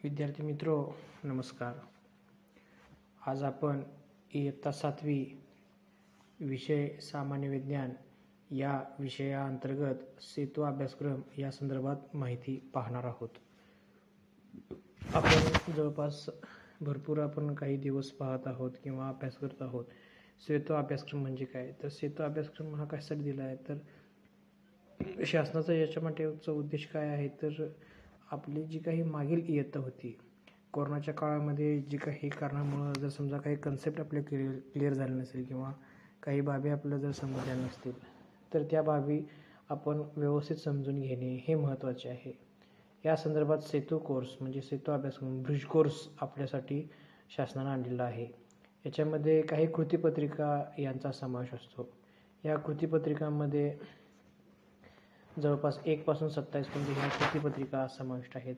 विद्यार्थी मित्रो नमस्कार. आज आपण इयत्ता 7वी विषय सामान्य विज्ञान या विषयाअंतर्गत सेतू अभ्यासक्रम या संदर्भात माहिती पाहणार आहोत. आपण जवळपास भरपूर काही दिवस पाहत आहोत किंवा अभ्यास करत आहोत. सेतू अभ्यासक्रम म्हणजे काय? तर सेतू अभ्यासक्रम हा कशासाठी दिला आहे? तर शासनाचा याच्या मागचा उद्देश काय आहे? तर आपली जी काही मागील इयत्ता होती, कोरोनाच्या काळामध्ये जी काही कारणामुळं जर समजा काही कन्सेप्ट आपले क्लिअर झाले नसेल किंवा काही बाबी आपल्याला जर समजल्या नसतील तर त्या बाबी आपण व्यवस्थित समजून घेणे हे महत्त्वाचे आहे. या संदर्भात सेतू कोर्स म्हणजे सेतू अभ्यासक्रम ब्रिज कोर्स आपल्यासाठी शासनानं आणलेला आहे. याच्यामध्ये काही कृतीपत्रिका यांचा समावेश असतो. या कृतीपत्रिकांमध्ये जवळपास 1 पासून 27 पर्यंत ह्या कृतीपत्रिका समाविष्ट आहेत.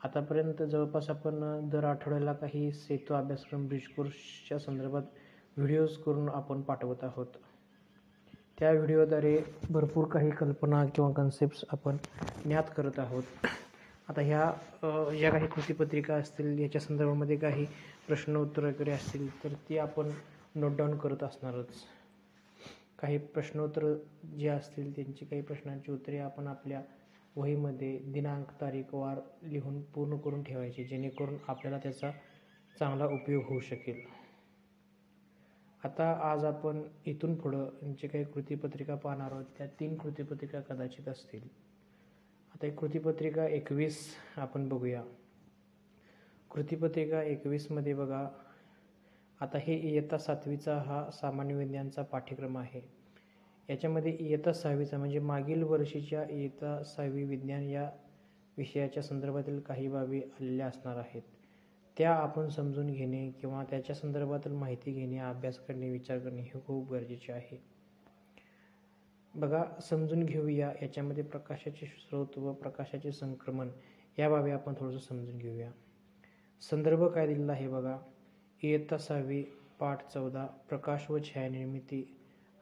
आतापर्यंत जवळपास आपण दर आठवड्याला काही सेतू अभ्यासक्रम ब्रिज कोर्सच्या संदर्भात व्हिडिओज करून आपण पाठवत आहोत. त्या व्हिडिओद्वारे भरपूर काही कल्पना किंवा कन्सेप्ट्स आपण ज्ञात करत आहोत. आता ह्या काही कृतीपत्रिका असतील, याच्या संदर्भामध्ये काही प्रश्न उत्तर वगैरे असतील तर ती आपण नोट डाऊन करत असणारच. काही प्रश्नोत्तर जे असतील त्यांची काही प्रश्नांची उत्तरे आपण आपल्या वहीमध्ये दिनांक तारीख वार लिहून पूर्ण करून ठेवायचे, जेणेकरून आपल्याला त्याचा चांगला उपयोग होऊ शकेल. आता आज आपण इथून पुढं जे काही कृतीपत्रिका पाहणार आहोत त्या 3 कृतीपत्रिका कदाचित असतील. आता एक कृतीपत्रिका 21 आपण बघूया. कृतीपत्रिका 21मध्ये बघा, आता हे इयत्ता 7वीचा हा सामान्य विज्ञानचा पाठ्यक्रम आहे. याच्यामध्ये इयत्ता 6वीचा म्हणजे मागील वर्षीच्या इयत्ता 6वी विज्ञान या विषयाच्या संदर्भातील काही बाबी आलेल्या असणार आहेत. त्या आपण समजून घेणे किंवा त्याच्या संदर्भातील माहिती घेणे, अभ्यास करणे, विचार करणे हे खूप गरजेचे आहे. बघा, समजून घेऊया. याच्यामध्ये प्रकाशाचे स्रोत व प्रकाशाचे संक्रमण या बाबी आपण थोडंसं समजून घेऊया. संदर्भ काय दिलेला आहे बघा, इयत्ता 6वी पाठ 14 प्रकाश व छायानिर्मिती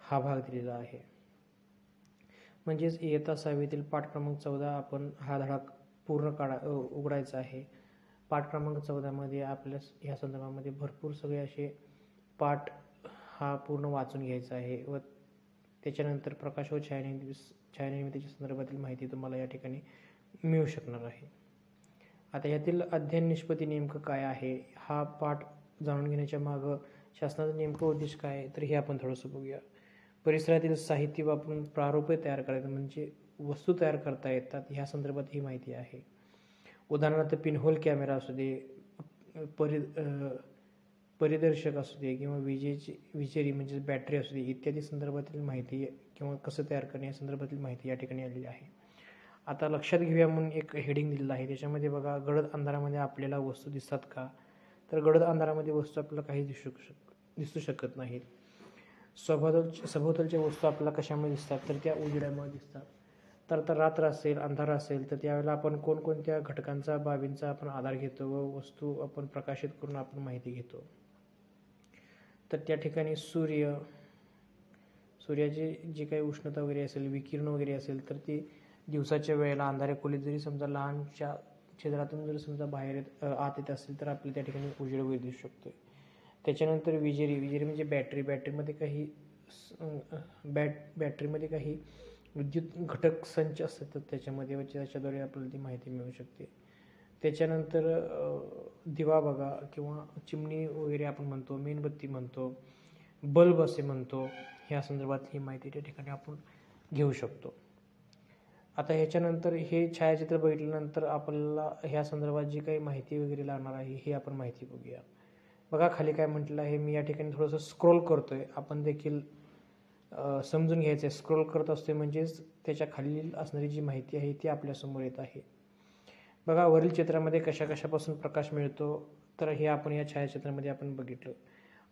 हा भाग दिलेला आहे. म्हणजेच इयत्ता 6वीतील पाठ क्रमांक 14 आपण हा धडा पूर्ण उघडायचा आहे. पाठ क्रमांक 14मध्ये आपल्या ह्या संदर्भामध्ये भरपूर सगळे असे पाठ हा पूर्ण वाचून घ्यायचा आहे व त्याच्यानंतर प्रकाश व छायानिर्मितीच्या संदर्भातील माहिती तुम्हाला या ठिकाणी मिळू शकणार आहे. आता यातील अध्ययन निष्पत्ती नेमकं काय आहे, हा पाठ जाणून घेण्याच्या मागं शासनाचं नेमकं उद्देश काय आहे तर हे आपण थोडंसं बघूया. परिसरातील साहित्य वापरून प्रारूपे तयार करायचं म्हणजे वस्तू तयार करता येतात, ह्या संदर्भात ही माहिती आहे. उदाहरणार्थ पिनहोल कॅमेरा असू दे, परिदर्शक असू दे किंवा विजेरी म्हणजे बॅटरी असू दे इत्यादी संदर्भातील माहिती किंवा कसं तयार करणे या संदर्भातील माहिती या ठिकाणी आलेली आहे. आता लक्षात घेऊया म्हणून एक हेडिंग दिलेलं आहे. त्याच्यामध्ये बघा, गडद अंधारामध्ये आपल्याला वस्तू दिसतात का? तर गडद अंधारामध्ये वस्तू आपल्याला काही दिसू शकत नाहीत. सभोवतालच्या वस्तू आपल्याला कशामुळे दिसतात तर त्या उजेडामुळे दिसतात. तर रात्र असेल, अंधार असेल तर त्यावेळेला आपण कोणकोणत्या घटकांचा बाबींचा आपण आधार घेतो व वस्तू आपण प्रकाशित करून आपण माहिती घेतो. तर त्या ठिकाणी सूर्याची जी काही उष्णता वगैरे असेल, विकिरण वगैरे असेल तर ती दिवसाच्या वेळेला अंधाऱ्या खोलीत जरी समजा लहानच्या छिद्रातून जर समजा बाहेर आत येत असेल तर आपल्याला त्या ठिकाणी उजेड वगैरे दिसू शकतो. त्याच्यानंतर विजेरी म्हणजे बॅटरीमध्ये काही विद्युत घटक संच असतात त्याच्यामध्ये व त्याच्याद्वारे आपल्याला ती माहिती मिळू शकते. त्याच्यानंतर दिवा बघा किंवा चिमणी वगैरे आपण म्हणतो, मेणबत्ती म्हणतो, बल्ब असे म्हणतो, ह्या संदर्भात ही माहिती त्या ठिकाणी आपण घेऊ शकतो. आता ह्याच्यानंतर हे छायाचित्र बघितल्यानंतर आपल्याला ह्या संदर्भात जी काही माहिती वगैरे लागणार आहे ही आपण माहिती बघूया. बघा खाली काय म्हटलं आहे, मी या ठिकाणी थोडंसं स्क्रोल करतोय, आपण देखील समजून घ्यायचं आहे. स्क्रोल करत असतोय म्हणजेच त्याच्या खालील असणारी जी माहिती आहे ती आपल्यासमोर येत आहे. बघा, वरील चित्रामध्ये कशापासून प्रकाश मिळतो तर हे आपण या छायाचित्रामध्ये आपण बघितलं.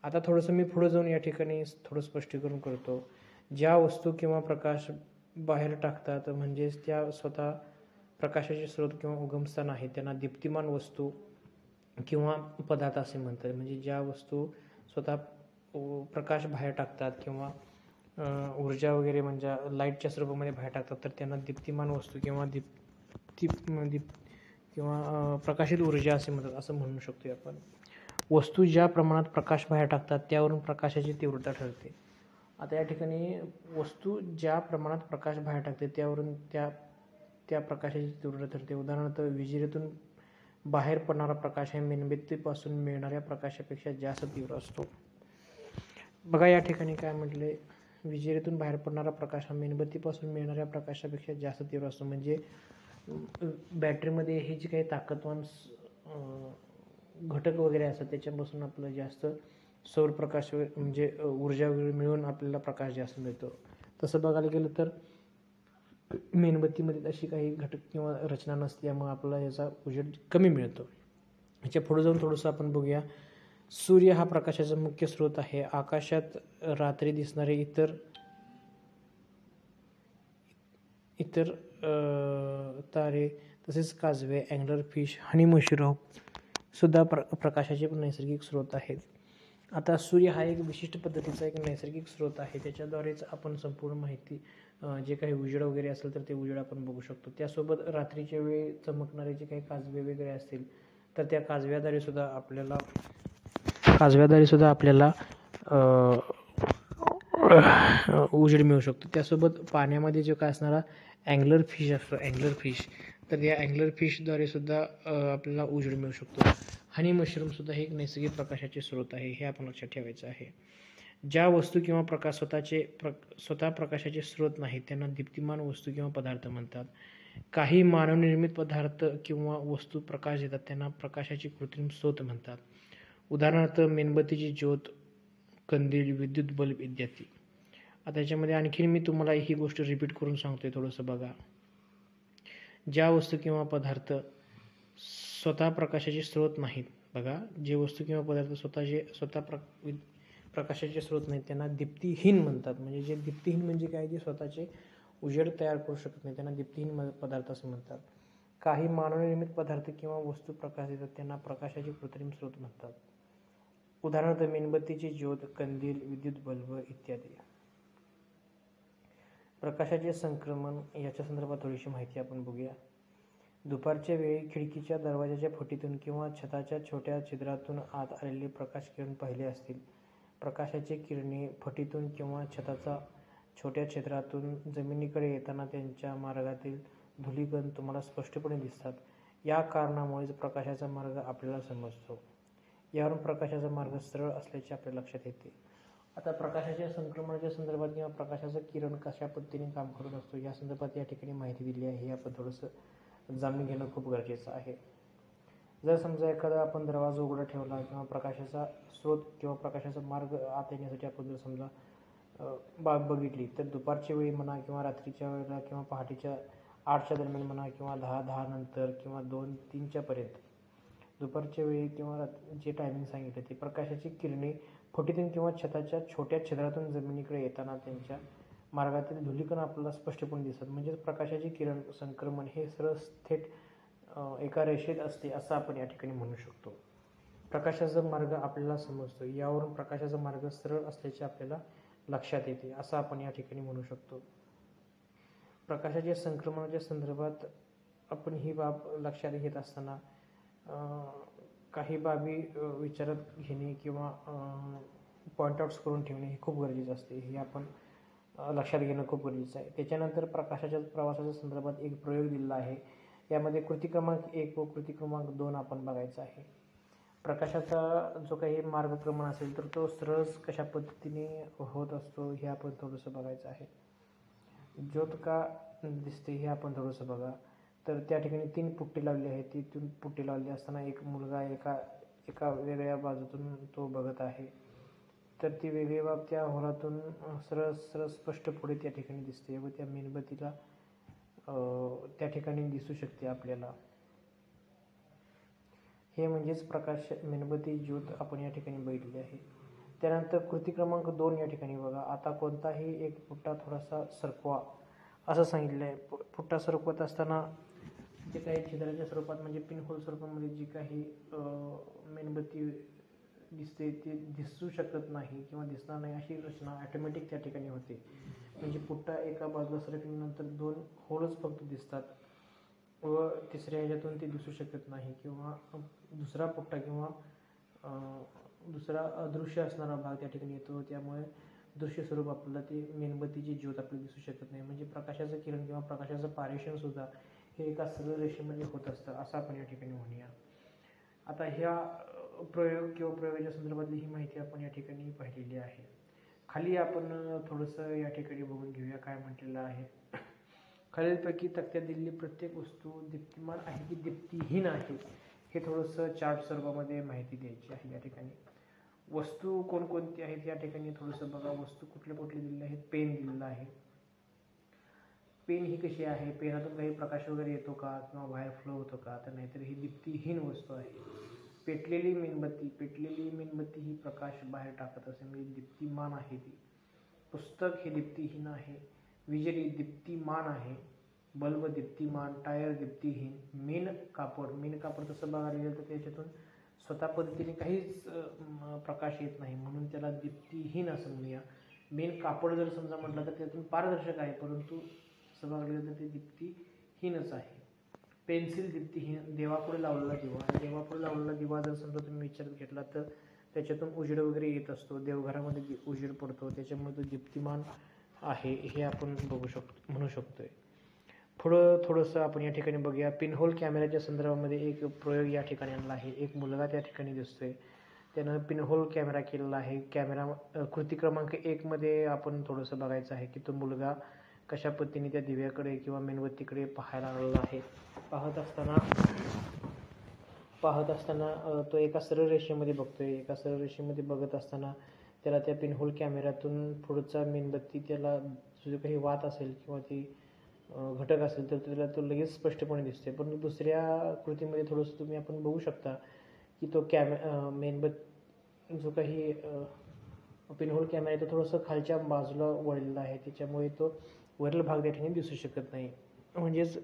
आता थोडंसं मी पुढं जाऊन या ठिकाणी थोडं स्पष्टीकरण करतो. ज्या वस्तू किंवा प्रकाश बाहेर टाकतात म्हणजेच त्या स्वतः प्रकाशाचे स्रोत किंवा उगमस्थान आहे त्यांना दीप्तिमान वस्तू किंवा पदार्थ असे म्हणतात. म्हणजे ज्या वस्तू स्वतः प्रकाश बाहेर टाकतात किंवा ऊर्जा वगैरे म्हणजे लाईटच्या स्वरूपामध्ये बाहेर टाकतात तर त्यांना दीप्तिमान वस्तू किंवा किंवा प्रकाशित ऊर्जा असे म्हणतात, असं म्हणू शकतो आपण. वस्तू ज्या प्रमाणात प्रकाश बाहेर टाकतात त्यावरून प्रकाशाची तीव्रता ठरते. आता या ठिकाणी वस्तू ज्या प्रमाणात प्रकाश बाहेर टाकते त्यावरून त्या प्रकाशाची तीव्रता ठरते. उदाहरणार्थ, विजिरीतून बाहेर पडणारा प्रकाश हे मेणबत्तीपासून मिळणाऱ्या प्रकाशापेक्षा जास्त तीव्र असतो. बघा या ठिकाणी काय म्हटले, विजिरीतून बाहेर पडणारा प्रकाश हा मेणबत्तीपासून मिळणाऱ्या प्रकाशापेक्षा जास्त तीव्र असतो. म्हणजे बॅटरीमध्ये ही जी काही ताकदवान घटक वगैरे असतात त्याच्यापासून आपलं जास्त सौरप्रकाश म्हणजे ऊर्जा मिळून आपल्याला प्रकाश जास्त मिळतो. तसं बघायला गेलं तर मेणबत्तीमध्ये अशी काही घटक किंवा रचना नसते, त्यामुळे आपल्याला याचा उजेड कमी मिळतो. ह्याच्या पुढे जाऊन थोडंसं आपण बघूया. सूर्य हा प्रकाशाचा मुख्य स्रोत आहे. आकाशात रात्री दिसणारे इतर तारे तसेच काजवे, अँगलर फिश, हनी मशरूम सुद्धा प्रकाशाचे नैसर्गिक स्रोत आहेत. आता सूर्य हा एक विशिष्ट पद्धतीचा एक नैसर्गिक स्रोत आहे. त्याच्याद्वारेच आपण संपूर्ण माहिती जे काही उजेड वगैरे असेल तर ते उजेड आपण बघू शकतो. त्यासोबत रात्रीच्या वेळी चमकणारे जे काही काजवे वगैरे असतील तर त्या काजव्याद्वारे सुद्धा आपल्याला उजेड मिळू शकतो. त्यासोबत पाण्यामध्ये जो काय असणारा अँगलर फिश असतो, तर या अँगलर फिशद्वारे सुद्धा आपल्याला उजेड मिळू शकतो. हनी मशरूमसुद्धा हे एक नैसर्गिक प्रकाशाचे स्रोत आहे, हे आपण लक्षात ठेवायचं आहे. ज्या वस्तू किंवा प्रकाश स्वतः प्रकाशाचे स्रोत नाहीत त्यांना दीप्तिमान वस्तू किंवा पदार्थ म्हणतात. काही मानवनिर्मित पदार्थ किंवा वस्तू प्रकाश देतात त्यांना प्रकाशाचे कृत्रिम स्रोत म्हणतात. उदाहरणार्थ, मेणबत्तीची ज्योत, कंदील, विद्युत बल्ब इत्यादी. आता याच्यामध्ये आणखीन मी तुम्हाला ही गोष्ट रिपीट करून सांगतोय, थोडंसं बघा. ज्या वस्तू किंवा पदार्थ स्वतः प्रकाशाचे स्रोत नाहीत, बघा, जे वस्तू किंवा पदार्थ स्वतः प्रकाशाचे स्रोत नाहीत त्यांना दीप्तिहीन म्हणतात. म्हणजे जे दीप्तिहीन म्हणजे काय, जे स्वतःचे उजेड तयार करू शकत नाही त्यांना दीप्तिहीन पदार्थ असं म्हणतात. काही मानवनिर्मित पदार्थ किंवा वस्तू प्रकाश देतात त्यांना प्रकाशाचे कृत्रिम स्रोत म्हणतात. उदाहरणार्थ, मेणबत्तीची ज्योत, कंदील, विद्युत बल्ब इत्यादी. प्रकाशाचे संक्रमण याच्या संदर्भात थोडीशी माहिती आपण बघूया. दुपारच्या वेळी खिडकीच्या दरवाजाच्या फटीतून किंवा छताच्या छोट्या छिद्रातून आत आलेले प्रकाश किरण पाहिले असतील. प्रकाशाचे किरणे फटीतून किंवा छताच्या छोट्या छिद्रातून जमिनीकडे येताना त्यांच्या मार्गातील धूलिकण तुम्हाला स्पष्टपणे दिसतात. या कारणामुळेच प्रकाशाचा मार्ग आपल्याला समजतो. यावरून प्रकाशाचा मार्ग सरळ असल्याचे आपल्या लक्षात येते. आता प्रकाशाच्या संक्रमणाच्या संदर्भात किंवा प्रकाशाचं किरण कशा पद्धतीने काम करत असतो या संदर्भात या ठिकाणी माहिती दिली आहे. हे आपण थोडंसं जाणून घेणं खूप गरजेचं आहे. जर समजा एखादा आपण दरवाजा उघडा ठेवला किंवा प्रकाशाचा स्रोत किंवा प्रकाशाचा मार्ग आत येण्यासाठी आपण जर समजा बाग बघितली तर दुपारच्या वेळी म्हणा किंवा रात्रीच्या वेळेला किंवा पहाटेच्या 8च्या दरम्यान म्हणा किंवा 10 नंतर किंवा 2-3च्या पर्यंत दुपारच्या वेळी किंवा जे टायमिंग सांगितलं ते प्रकाशाची किरणे फटीतून किंवा छताच्या छोट्या छिद्रातून जमिनीकडे येताना त्यांच्या मार्गातील धूलिकण आपल्याला स्पष्टपणे दिसतात. म्हणजे प्रकाशाचे किरण संक्रमण हे सरळ थेट एका रेषेत असते असं आपण या ठिकाणी म्हणू शकतो. प्रकाशाचा मार्ग आपल्याला समजतो. यावरून प्रकाशाचा मार्ग सरळ असल्याचे आपल्याला लक्षात येते असं आपण या ठिकाणी म्हणू शकतो. प्रकाशाच्या संक्रमणाच्या संदर्भात आपण ही बाब लक्षात घेत असताना काही बाबी विचारात घेणे किंवा पॉईंट आउट्स करून ठेवणे हे खूप गरजेचं असते. हे आपण लक्षात घेणं खूप गरजेचं आहे. त्याच्यानंतर प्रकाशाच्या प्रवासाच्या संदर्भात एक प्रयोग दिलेला आहे. यामध्ये कृती क्रमांक 1 व कृती क्रमांक 2 आपण बघायचा आहे. प्रकाशाचा जो काही मार्गक्रमण असेल तर तो सरळ कशा पद्धतीने होत असतो हे आपण थोडंसं बघायचं आहे. ज्योत का दिसते हे आपण थोडंसं बघा. तर त्या ठिकाणी 3 पुट्टी लावली आहे. ती 3 पुट्टी लावली असताना एक मुलगा एका वेगळ्या बाजूतून तो बघत आहे. तर ती वेगळी बाब त्या होलातून सरळ स्पष्ट पुढे त्या ठिकाणी दिसते व त्या मेणबत्तीला त्या ठिकाणी दिसू शकते आपल्याला. हे म्हणजेच प्रकाश मेणबत्ती ज्योत आपण या ठिकाणी बघितली आहे. त्यानंतर कृती क्रमांक 2 या ठिकाणी बघा. आता कोणताही एक पुट्टा थोडासा सरकवा असं सांगितलं आहे. पुट्टा सरकवत असताना जे काही छिद्राच्या स्वरूपात म्हणजे पिनहोल स्वरूपामध्ये जी काही मेणबत्ती दिसते ते दिसू शकत नाही किंवा दिसणार नाही अशी रचना ॲटोमॅटिक त्या ठिकाणी होते. म्हणजे पुट्टा एका बाजूला सरकल्यानंतर 2 होलच फक्त दिसतात. व तिसऱ्या ह्याच्यातून ते दिसू शकत नाही, किंवा दुसरा पुट्टा किंवा दुसरा अदृश्य असणारा भाग त्या ठिकाणी येतो. त्यामुळे दृश्य स्वरूप आपल्याला ते मेणबत्तीची ज्योत आपल्याला दिसू शकत नाही. म्हणजे प्रकाशाचं किरण किंवा प्रकाशाचं पारेषणसुद्धा हे एका सरळ रेषेमध्ये होत असतं, असं आपण या ठिकाणी म्हणूया. आता ह्या प्रयोग किंवा प्रयोगाच्या संदर्भातली ही माहिती आपण या ठिकाणी पाहिलेली आहे. खाली आपण थोडंसं या ठिकाणी बघून घेऊया काय म्हटलेलं आहे. खालीलपैकी तक्त्यात दिलेली प्रत्येक वस्तू दीप्तिमान आहे की दीप्तिहीन आहे, हे थोडंसं चार्ट स्वरूपामध्ये माहिती द्यायची आहे. या ठिकाणी वस्तू कोणकोणती आहेत या ठिकाणी थोडंसं बघा. वस्तू कुठले कुठले दिलेले आहेत. पेन दिलेला आहे. पेन ही कशी आहे, पेनातून काही प्रकाश वगैरे येतो का किंवा बाहेर फ्लो होतो का, तर नाहीतर ही दीप्तिहीन वस्तू आहे. पेटलेली मेणबत्ती ही प्रकाश बाहेर टाकत असेल, म्हणजे दीप्तिमान आहे ती. पुस्तक हे दीप्तिहीन आहे. विजेरी दीप्तिमान आहे. बल्ब दीप्तिमान. टायर दीप्तिहीन. मेन कापड तसं बघायला गेलं तर त्याच्यातून स्वतः पद्धतीने काहीच प्रकाश येत नाही, म्हणून त्याला दीप्तिहीन असं म्हणूया. मेन कापड जर समजा म्हटलं तर त्यातून पारदर्शक आहे, परंतु असं बघायला गेलं तर ते दीप्तिहीनच आहे. पेन्सिल दीप्तिहीन. देवापुढे लावलेला दिवा जर समजा तुम्ही विचारात घेतला तर त्याच्यातून उजेड वगैरे येत असतो, देवघरामध्ये उजेड पडतो, त्याच्यामुळे तो दीप्तिमान आहे हे आपण म्हणू शकतोय. पुढं थोडंसं आपण या ठिकाणी बघूया. पिनहोल कॅमेऱ्याच्या संदर्भामध्ये एक प्रयोग या ठिकाणी आणला आहे. एक मुलगा त्या ठिकाणी दिसतोय, त्यानं पिनहोल कॅमेरा केलेला आहे. कॅमेरा कृती क्रमांक 1 मध्ये आपण थोडंसं बघायचं आहे की तो मुलगा कशा पद्धतीने त्या दिव्याकडे किंवा मेणबत्तीकडे पाहायला आलेला आहे. पाहत असताना तो एका सरळ रेषेमध्ये बघतोय. एका सरळ रेषेमध्ये बघत असताना त्याला त्या पिनहोल कॅमेऱ्यातून पुढचा मेणबत्ती, त्याला जो काही वात असेल किंवा ती घटक असेल तर त्याला तो लगेच स्पष्टपणे दिसते. पण दुसऱ्या कृतीमध्ये थोडंसं आपण बघू शकता की तो जो काही पिनहोल कॅमेरा आहे तो थोडंसं खालच्या बाजूला वळलेला आहे, त्याच्यामुळे तो वरील भाग त्या ठिकाणी दिसू शकत नाही. म्हणजेच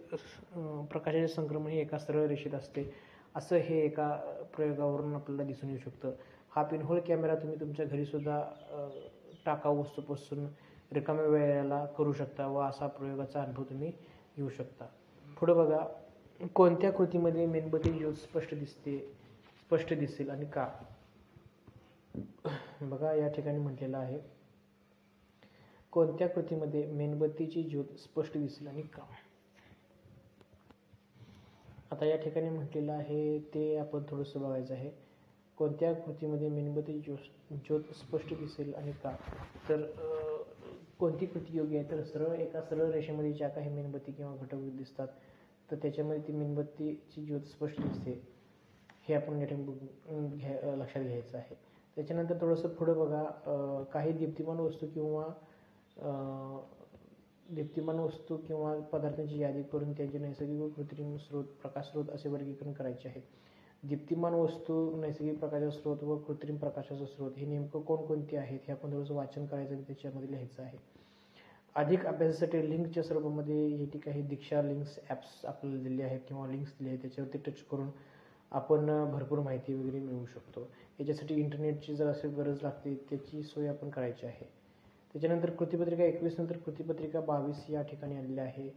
प्रकाशाचे संक्रमण हे एका सरळ रेषेत असते, असं हे एका प्रयोगावरून आपल्याला दिसून येऊ शकतं. हा पिनहोल कॅमेरा तुम्ही तुमच्या घरीसुद्धा टाकाऊ वस्तूपासून रिकाम्या वेळेला करू शकता व असा प्रयोगाचा अनुभव तुम्ही घेऊ शकता. पुढं बघा. कोणत्या कृतीमध्ये मेणबत्ती ज्योत स्पष्ट दिसेल आणि का? बघा या ठिकाणी म्हटलेलं आहे, कोणत्या कृतीमध्ये मेणबत्तीची ज्योत स्पष्ट दिसेल आणि का. आता या ठिकाणी म्हटलेलं आहे ते आपण थोडंसं बघायचं आहे. कोणत्या कृतीमध्ये मेणबत्तीची ज्योत स्पष्ट दिसेल आणि का, तर कोणती कृती योग्य आहे, तर एका सरळ रेषेमध्ये ज्या काही मेणबत्ती किंवा घटक दिसतात तर त्याच्यामध्ये ती मेणबत्तीची ज्योत स्पष्ट दिसते, हे आपण या ठिकाणी लक्षात घ्यायचं आहे. त्याच्यानंतर थोडंसं पुढं बघा. काही दीप्तिमान वस्तू किंवा पदार्थांची यादी करून त्यांचे नैसर्गिक व कृत्रिम प्रकाश स्रोत असे वर्गीकरण करायचे आहे. दीप्तिमान वस्तू, नैसर्गिक प्रकाशाचा स्रोत व कृत्रिम प्रकाशाचा स्रोत हे नेमकं कोणकोणते आहेत हे आपण थोडंसं वाचन करायचं आणि त्याच्यामध्ये लिहायचं आहे. अधिक अभ्यासासाठी लिंकच्या स्वरूपामध्ये हे काही दीक्षा लिंक्स ॲप्स आपल्याला दिले आहेत किंवा लिंक्स दिले आहेत, त्याच्यावरती टच करून आपण भरपूर माहिती वगैरे मिळवू शकतो. याच्यासाठी इंटरनेटची जर अशी गरज लागते त्याची सोय आपण करायची आहे. त्याच्यानंतर कृतीपत्रिका 21 नंतर कृतीपत्रिका 22 या ठिकाणी आलेली आहे.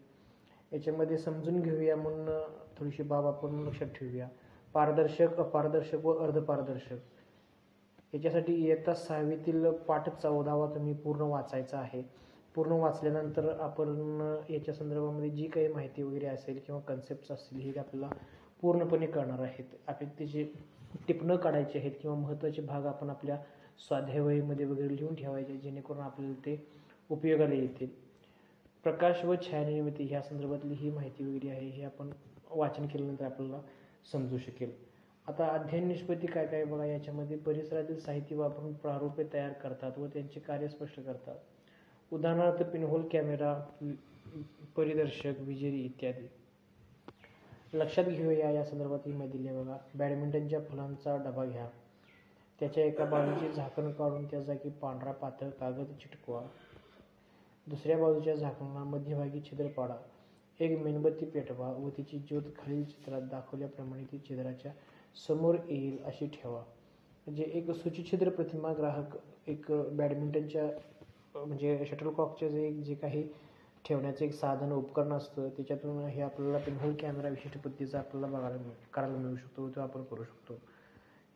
याच्यामध्ये समजून घेऊया म्हणून थोडीशी बाब आपण लक्षात ठेवूया. पारदर्शक, अपारदर्शक व अर्धपारदर्शक. याच्यासाठी इयत्ता 6वीतील पाठ 14वा तुम्ही पूर्ण वाचायचा आहे. पूर्ण वाचल्यानंतर आपण याच्या संदर्भामध्ये जी काही माहिती वगैरे असेल किंवा कन्सेप्ट असतील हे आपल्याला पूर्णपणे कळणार आहेत. आपल्याला त्याचे टिपणं काढायचे आहेत किंवा महत्त्वाचे भाग आपण आपल्या स्वाध्यायवहीमध्ये वगैरे लिहून ठेवायचे, जेणेकरून आपल्याला ते उपयोगाला येतील. प्रकाश व छायानिर्मिती ह्या संदर्भातली ही माहिती वगैरे आहे, हे आपण वाचन केल्यानंतर आपल्याला समजू शकेल. आता अध्ययन निष्पत्ती काय काय बघा. याच्यामध्ये परिसरातील साहित्य वापरून प्रारूपे तयार करतात व त्यांचे कार्य स्पष्ट करतात. उदाहरणार्थ पिनहोल कॅमेरा, परिदर्शक, विजेरी इत्यादी. लक्षात घेऊया या संदर्भात ही माहिती दिली बघा. बॅडमिंटनच्या फुलांचा डबा घ्या. त्याच्या एका बाजूचे झाकण काढून त्या जागी पांढरा पातळ कागद चिटकवा. दुसऱ्या बाजूच्या झाकणाला मध्यभागी छिद्र पाडा. एक मेणबत्ती पेटवा व तिची ज्योत खालील चित्रात दाखवल्याप्रमाणे ती छिद्राच्या समोर येईल अशी ठेवा. म्हणजे एक सूचिछिद्र प्रतिमा ग्राहक एक बॅडमिंटनच्या म्हणजे शटलकॉकचे जे काही ठेवण्याचं एक साधन उपकरण असतं, त्याच्यातून हे आपल्याला पिनहोल कॅमेरा विशिष्ट पद्धतीचा आपल्याला करायला मिळू शकतो, तो आपण करू शकतो.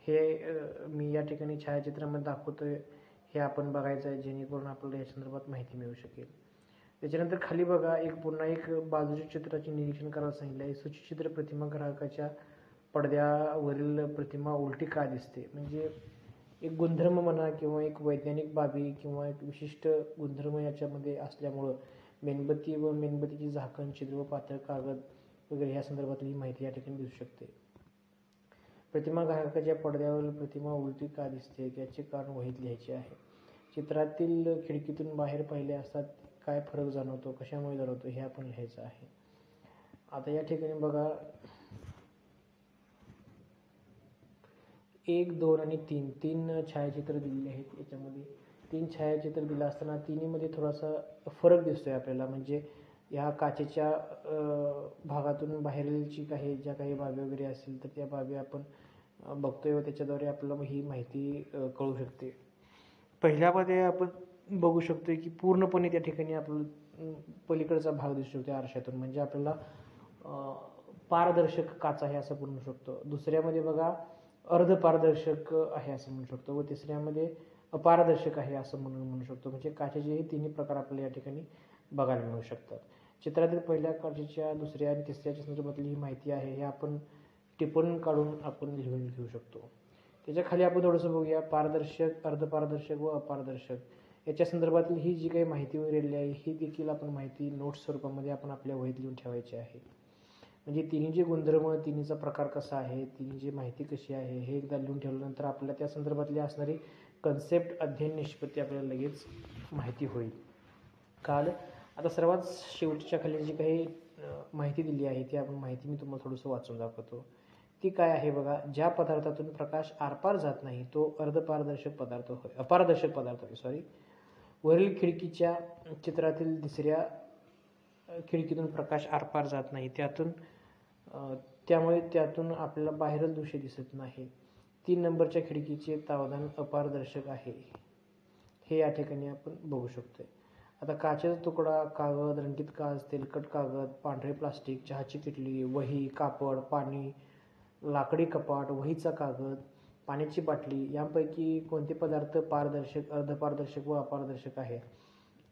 हे मी या ठिकाणी छायाचित्रामध्ये दाखवतोय, हे आपण बघायचं आहे जेणेकरून आपल्याला या संदर्भात माहिती मिळू शकेल. त्याच्यानंतर खाली बघा, पुन्हा एक बाजूच्या चित्राचे निरीक्षण करायला सांगितलं आहे. सूचिचित्र प्रतिमा ग्राहकाच्या पडद्यावरील प्रतिमा उलटी का दिसते, म्हणजे एक गुणधर्म म्हणा किंवा एक वैज्ञानिक बाबी किंवा एक विशिष्ट गुणधर्म याच्यामध्ये असल्यामुळं मेणबत्ती व मेणबत्तीची झाकण, छिद्र व पातळ कागद वगैरे ह्या संदर्भातली माहिती या ठिकाणी दिसू शकते. प्रतिमा ग्राहकाच्या पडद्यावरील प्रतिमा उलटी का दिसते याचे कारण वहीत लिहायचे आहे. चित्रातील खिडकीतून बाहेर पाहिले असतात काय फरक जाणवतो, कशामुळे जाणवतो, हे आपण लिहायचं आहे. आता या ठिकाणी बघा 1, 2 आणि 3 छायाचित्र दिलेले आहेत. याच्यामध्ये 3 छायाचित्र दिलं असताना तिन्हीमध्ये थोडासा फरक दिसतोय आपल्याला, म्हणजे ह्या काचेच्या भागातून बाहेरील ज्या काही बाबी वगैरे असतील तर त्या बाबी आपण बघतोय व त्याच्याद्वारे आपल्याला ही माहिती कळू शकते. पहिल्यामध्ये आपण बघू शकतोय की पूर्णपणे त्या ठिकाणी आपलं पलीकडचा भाग दिसू शकतो आरशातून, म्हणजे आपल्याला पारदर्शक काच आहे असं म्हणू शकतो. दुसऱ्यामध्ये बघा अर्धपारदर्शक आहे असं म्हणू शकतो व तिसऱ्यामध्ये अपारदर्शक आहे असं म्हणू शकतो. म्हणजे काचेचे तिन्ही प्रकार आपल्याला या ठिकाणी बघायला मिळू शकतात. चित्रातील पहिल्या काचेच्या, दुसऱ्या आणि तिसऱ्याच्या संदर्भातली ही माहिती आहे, हे आपण टिपून काढून आपण लिहून घेऊ शकतो. त्याच्या खाली आपण थोडंसं बघूया, पारदर्शक, अर्धपारदर्शक व अपारदर्शक याच्या संदर्भातली ही जी काही माहिती वगैरे आहे ही देखील आपण माहिती नोट्स स्वरूपामध्ये आपण आपल्या वहीत लिहून ठेवायची आहे. म्हणजे तिन्हीचे गुणधर्म, तिन्हीचा प्रकार कसा आहे, तिन्हीची माहिती कशी आहे हे एकदा लिहून ठेवल्यानंतर आपल्याला त्या संदर्भातली असणारी कन्सेप्ट, अध्ययन, निष्पत्ती आपल्याला लगेच माहिती होईल. काल आता सर्वात शेवटच्या खाली जी काही माहिती दिली आहे ती आपण माहिती मी तुम्हाला थोडंसं वाचून दाखवतो. ती काय आहे बघा, ज्या पदार्थातून प्रकाश आरपार जात नाही तो अपारदर्शक पदार्थ होय. वरील खिडकीच्या चित्रातील दुसऱ्या खिडकीतून प्रकाश आरपार जात नाही, त्यामुळे त्यातून आपल्याला बाहेरील दृश्य दिसत नाही. 3 नंबरच्या खिडकीचे तावदान अपारदर्शक आहे, हे या ठिकाणी आपण बघू शकतोय. आता काचेचा तुकडा, कागद, रंगीत काच, तेलकट कागद, पांढरे प्लास्टिक, चहाची किटली, वही, कापड, पाणी, लाकडी कपाट, वहीचा कागद, पाण्याची बाटली यांपैकी कोणते पदार्थ पारदर्शक, अर्धपारदर्शक व अपारदर्शक आहे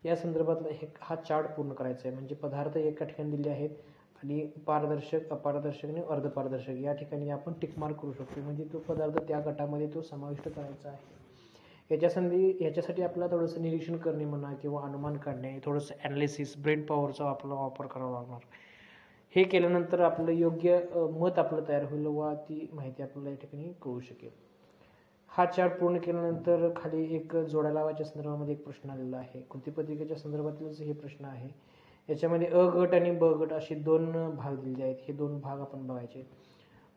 या संदर्भातला हा चार्ट पूर्ण करायचा आहे. म्हणजे पदार्थ एका ठिकाणी दिले आहेत आणि पारदर्शक, अपारदर्शक आणि अर्धपारदर्शक या ठिकाणी आपण टिकमार्क करू शकतो, म्हणजे तो पदार्थ त्या गटामध्ये तो समाविष्ट करायचा आहे. याच्यासाठी आपल्याला थोडंसं निरीक्षण करणे म्हणा किंवा अनुमान काढणे, थोडंसं ॲनालिसिस, ब्रेन पॉवरचा आपला वापर करावा लागणार. हे केल्यानंतर आपलं योग्य मत आपलं तयार होईल व ती माहिती आपल्याला या ठिकाणी कळू शकेल. हा चार्ट पूर्ण केल्यानंतर खाली एक जोड्या लावायच्या संदर्भामध्ये एक प्रश्न आलेला आहे. कृतीपत्रिकेच्या संदर्भातीलच हे प्रश्न आहे. याच्यामध्ये अ गट आणि ब गट असे 2 भाग दिलेले आहेत. हे 2 भाग आपण बघायचे.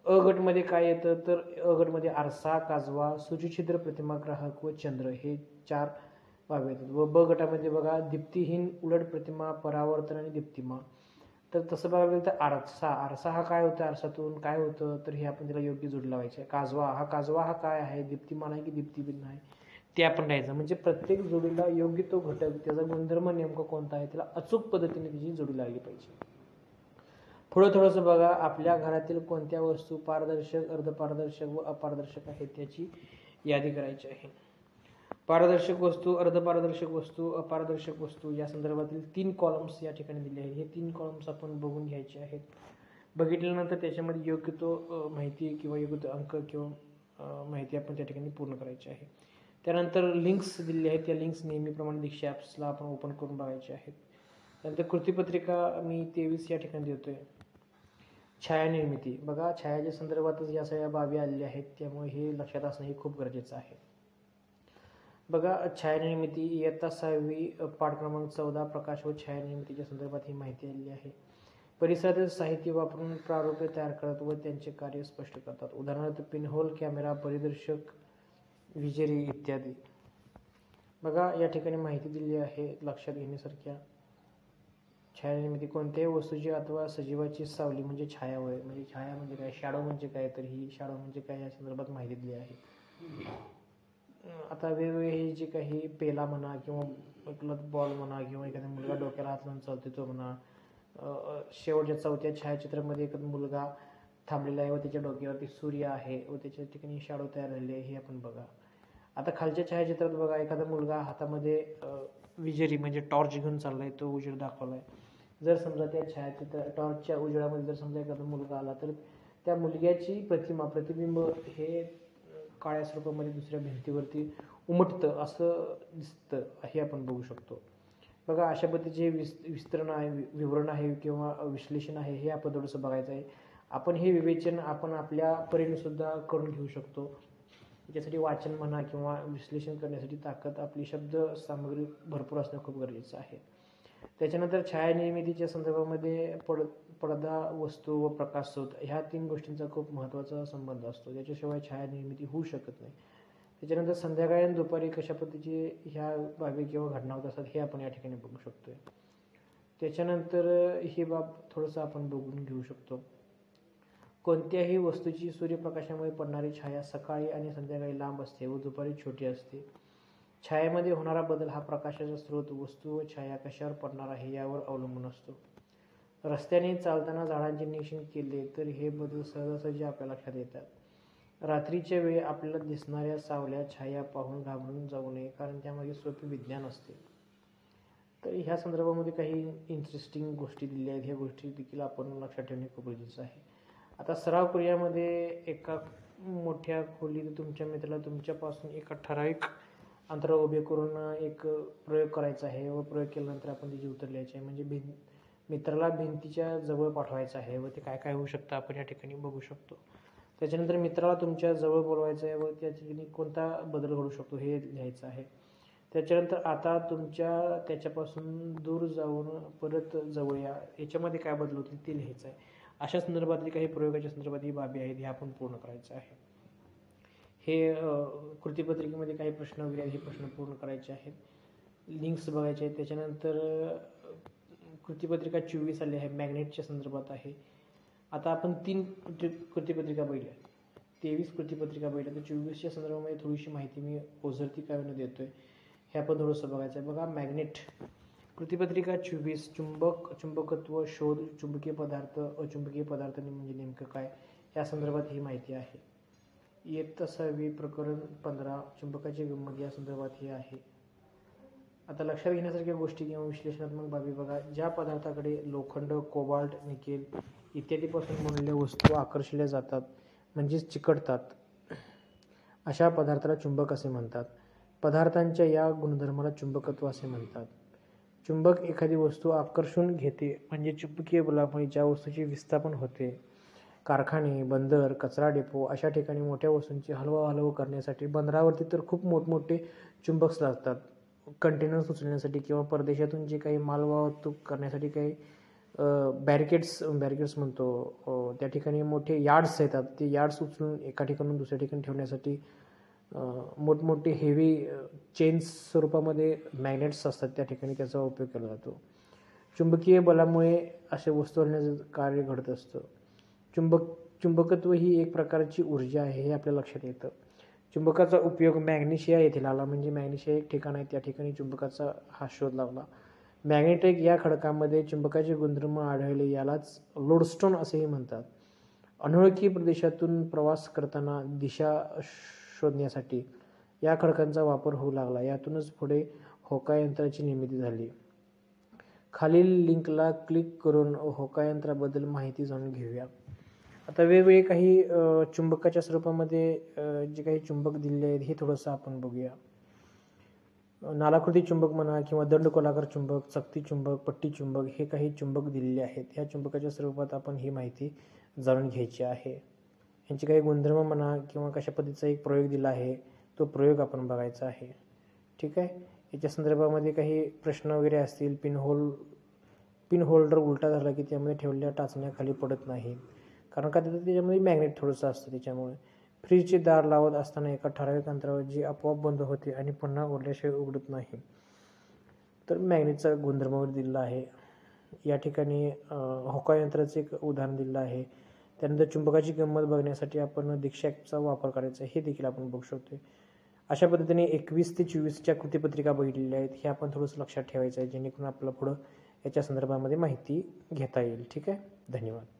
अ गटमध्ये काय येतं तर अ गटमध्ये आरसा, काजवा, सूचिछिद्र, प्रतिमा ग्राहक व चंद्र हे 4 बाबी येतात. व ब गटामध्ये बघा दीप्तिहीन, उलट प्रतिमा, परावर्तन आणि दीप्तिमा. तर तसं बघायला गेलं तर आरसा हा काय होतं, आरसातून काय होतं तर हे आपण त्याला योग्य जोड लावायचे. काजवा हा काय आहे, दीप्तिमान आहे की दीप्तिभिन्न आहे ते आपण लिहायचं. म्हणजे प्रत्येक जोडीला योग्य तो घटक, त्याचा गुणधर्म नेमका कोणता आहे त्याला अचूक पद्धतीने त्याची जोडी लागली पाहिजे. पुढं थोडंसं बघा, आपल्या घरातील कोणत्या वस्तू पारदर्शक, अर्धपारदर्शक व अपारदर्शक आहेत त्याची यादी करायची आहे. पारदर्शक वस्तू, अर्धपारदर्शक वस्तू, अपारदर्शक वस्तू या संदर्भातील 3 कॉलम्स या ठिकाणी दिले आहेत. हे 3 कॉलम्स आपण बघून घ्यायचे आहेत. बघितल्यानंतर त्याच्यामध्ये योग्य तो माहिती किंवा योग्य तो अंक किंवा माहिती आपण त्या ठिकाणी पूर्ण करायची आहे. त्यानंतर लिंक्स दिलेले आहेत. त्या लिंक्स नेहमीप्रमाणे दीक्षा ॲप्सला आपण ओपन करून बघायचे आहेत. त्यानंतर कृतीपत्रिका मी 23 या ठिकाणी देतोय. छायानिर्मिती बघा, छायाच्या संदर्भातच या सगळ्या बाबी आलेल्या आहेत, त्यामुळे हे लक्षात असणं हे खूप गरजेचं आहे. बघा, छायानिर्मिती इयत्ता 6वी पाठ क्रमांक 14 प्रकाश व छायानिर्मितीच्या संदर्भात ही माहिती आलेली आहे. परिसरातील साहित्य वापरून प्रारूपे तयार करतात व त्यांचे कार्य स्पष्ट करतात. उदाहरणार्थ पिनहोल कॅमेरा, परिदर्शक, विजेरी इत्यादी. बघा, या ठिकाणी माहिती दिली आहे लक्षात घेण्यासारख्या. छायानिर्मिती कोणत्याही वस्तूची अथवा सजीवाची सावली म्हणजे छाया होय. म्हणजे छाया म्हणजे काय, शॅडो म्हणजे काय, तर ही शॅडो म्हणजे काय या संदर्भात माहिती दिली आहे. आता वेगवेगळे हे जे काही पेला म्हणा किंवा क्लथ बॉल म्हणा किंवा एखादा मुलगा डोक्याला हात लावून चालतो तो म्हणा, शेवटच्या चौथ्या छायाचित्रामध्ये एखादा मुलगा थांबलेला आहे व त्याच्या डोक्यावरती सूर्य आहे व त्याच्या ठिकाणी शॅडो तयार झालेली आहे, हे आपण बघा. आता खालच्या छायाचित्रात बघा, एखादा मुलगा हातामध्ये विजेरी म्हणजे टॉर्च घेऊन चाललाय, तो उजेड दाखवलाय. जर समजा त्या छायाचित्र टॉर्चच्या उजेडामध्ये जर समजा एखादा मुलगा आला तर त्या मुलग्याची प्रतिबिंब हे काळ्या स्वरूपामध्ये दुसऱ्या भिंतीवरती उमटतं असं दिसतं, हे आपण बघू शकतो. बघा, अशा पद्धतीचे विस्तरण आहे, विवरण आहे किंवा विश्लेषण आहे, हे आपण थोडंसं बघायचं आहे. आपण हे विवेचन आपण आपल्या परीने सुद्धा करून घेऊ शकतो. त्याच्यासाठी वाचन म्हणा किंवा विश्लेषण करण्यासाठी ताकद, आपली शब्द सामग्री भरपूर असणं खूप गरजेचं आहे. त्याच्यानंतर छायानिर्मितीच्या संदर्भामध्ये पडदा, वस्तू व प्रकाश स्रोत ह्या 3 गोष्टींचा खूप महत्त्वाचा संबंध असतो. त्याच्याशिवाय छायानिर्मिती होऊ शकत नाही. त्याच्यानंतर संध्याकाळी आणि दुपारी कशा पद्धतीचे ह्या बाबी किंवा घटना होत असतात, हे आपण या ठिकाणी बघू शकतोय. त्याच्यानंतर ही बाब थोडंसं आपण बघून घेऊ शकतो. कोणत्याही वस्तूची सूर्यप्रकाशामुळे पडणारी छाया सकाळी आणि संध्याकाळी लांब असते व दुपारी छोटी असते. छायेमध्ये होणारा बदल हा प्रकाशाचा स्रोत, वस्तू व छाया कशावर पडणार आहे यावर अवलंबून असतो. रस्त्याने चालताना झाडांचे निरीक्षण केले तर हे बदल सहजासहजी आपल्या लक्षात येतात. रात्रीच्या वेळी आपल्याला दिसणाऱ्या सावल्या छाया पाहून घाबरून जाऊ नये, कारण त्यामागे सोपे विज्ञान असते. तर ह्या संदर्भामध्ये काही इंटरेस्टिंग गोष्टी दिल्या आहेत, ह्या गोष्टी देखील आपण लक्षात ठेवणे खूप गरजेचं आहे. आता सराव क्रियामध्ये एका मोठ्या खोलीत तुमच्या मित्राला तुमच्यापासून एका ठराविक अंतरावर उभे करून एक प्रयोग करायचा आहे व प्रयोग केल्यानंतर आपण त्याची उत्तर लिहायचे आहे. म्हणजे मित्राला भिंतीच्या जवळ पाठवायचं आहे व ते काय काय होऊ शकतं आपण या ठिकाणी बघू शकतो. त्याच्यानंतर मित्राला तुमच्या जवळ बोलवायचं आहे व त्या ठिकाणी कोणता बदल घडू शकतो हे लिहायचं आहे. त्याच्यानंतर आता त्याच्यापासून दूर जाऊन परत जवळ या, याच्यामध्ये काय बदल होतील ते लिहायचं आहे. अशा संदर्भातली काही प्रयोगाच्या संदर्भात ही बाबी आहेत, हे आपण पूर्ण करायचं आहे. हे कृतीपत्रिकेमध्ये काही प्रश्न वगैरे आहेत, हे प्रश्न पूर्ण करायचे आहेत. लिंक्स बघायचे आहेत. त्याच्यानंतर कृतीपत्रिका 24 आली आहे, मॅग्नेटच्या संदर्भात आहे. आता आपण 3 कृतीपत्रिका बघितल्या, 23 कृतीपत्रिका बघितल्या, तर 24च्या संदर्भामध्ये थोडीशी माहिती मी ओझरती काय देतोय, हे आपण थोडंसं बघायचं आहे. बघा, मॅग्नेट कृतीपत्रिका 24, चुंबकत्व शोध, चुंबकीय पदार्थ, अचुंबकीय पदार्थ म्हणजे नेमकं काय, या संदर्भात ही माहिती आहे. इयत्ता 6वी प्रकरण 15 चुंबकाची गंमत या संदर्भात हे आहे. आता लक्षात घेण्यासारख्या गोष्टी किंवा विश्लेषणात्मक बाबी बघा, ज्या पदार्थाकडे लोखंड, कोबाल्ट, निकेल इत्यादीपासून बनवलेल्या वस्तू आकर्षल्या जातात म्हणजेच चिकटतात, अशा पदार्थाला चुंबक असे म्हणतात. पदार्थांच्या या गुणधर्माला चुंबकत्व असे म्हणतात. चुंबक एखादी वस्तू आकर्षून घेते म्हणजे चुंबकीय बलामुळे ज्या वस्तूचे विस्थापन होते. कारखाने, बंदर, कचरा डेपो अशा ठिकाणी मोठ्या वस्तूंची हलवाहलव करण्यासाठी बंदरावरती तर खूप मोठमोठे चुंबक्स लागतात. कंटेनर्स उचलण्यासाठी किंवा परदेशातून जे काही माल वाहतूक करण्यासाठी काही बॅरिकेड्स म्हणतो, त्या ठिकाणी मोठे यार्ड्स येतात. ते यार्ड्स उचलून एका ठिकाणून दुसऱ्या ठिकाणी ठेवण्यासाठी मोठमोठे हेवी चेन्स स्वरूपामध्ये मॅग्नेट्स असतात, त्या ठिकाणी त्याचा उपयोग केला जातो. चुंबकीय बलामुळे असे वस्तू हलण्याचं कार्य घडत असतं. चुंबकत्व ही एक प्रकारची ऊर्जा आहे, हे आपल्या लक्षात येतं. चुंबकाचा उपयोग मॅग्नेशिया येथे लागला, म्हणजे मॅग्नेशिया एक ठिकाण आहे, त्या ठिकाणी चुंबकाचा हा शोध लागला. मॅग्नेटिक या खडकामध्ये चुंबकाचे गुणधर्म आढळले, यालाच लोडस्टोन असेही म्हणतात. अनोळखी प्रदेशातून प्रवास करताना दिशा शोधण्यासाठी या खडकांचा वापर होऊ लागला. यातूनच पुढे होका यंत्राची निर्मिती झाली. खालील लिंकला क्लिक करून होका यंत्राबद्दल माहिती जाणून घेऊया. आता वेगवेगळे काही चुंबकाच्या स्वरूपामध्ये जे काही चुंबक दिलेले आहेत, हे थोडंसं आपण बघूया. नालाकृती चुंबक म्हणा किंवा दंडगोलाकार चुंबक, चकती चुंबक, पट्टी चुंबक, हे काही चुंबक दिलेले आहेत. ह्या चुंबकाच्या स्वरूपात आपण ही माहिती जाणून घ्यायची आहे. यांचे काही गुणधर्म म्हणा किंवा कशा पद्धतीचा एक प्रयोग दिला आहे, तो प्रयोग आपण बघायचा आहे. ठीक आहे. याच्या संदर्भामध्ये काही प्रश्न वगैरे असतील. पिन होल्डर उलटा झाला की त्यामध्ये ठेवलेल्या टाचण्या खाली पडत नाहीत, कारण का त्याच्यामध्ये मॅग्नेट थोडंसं असतं. त्याच्यामुळे फ्रीजचे दार लावत असताना एका ठराविक अंतरावर जी आपोआप बंद होते आणि पुन्हा उघडल्याशिवाय उघडत नाही, तर मॅग्नेटचा गुणधर्मावर दिलेला आहे. या ठिकाणी होका यंत्राचं एक उदाहरण दिलं आहे. त्यानंतर चुंबकाची गंमत बघण्यासाठी आपण दीक्षा ॲपचा वापर करायचा, हे देखील आपण बघू शकतो. अशा पद्धतीने 21 ते 24च्या कृतीपत्रिका बघितलेल्या आहेत. हे आपण थोडंसं लक्षात ठेवायचं आहे, जेणेकरून आपल्याला पुढं याच्या संदर्भामध्ये माहिती घेता येईल. ठीक आहे. धन्यवाद.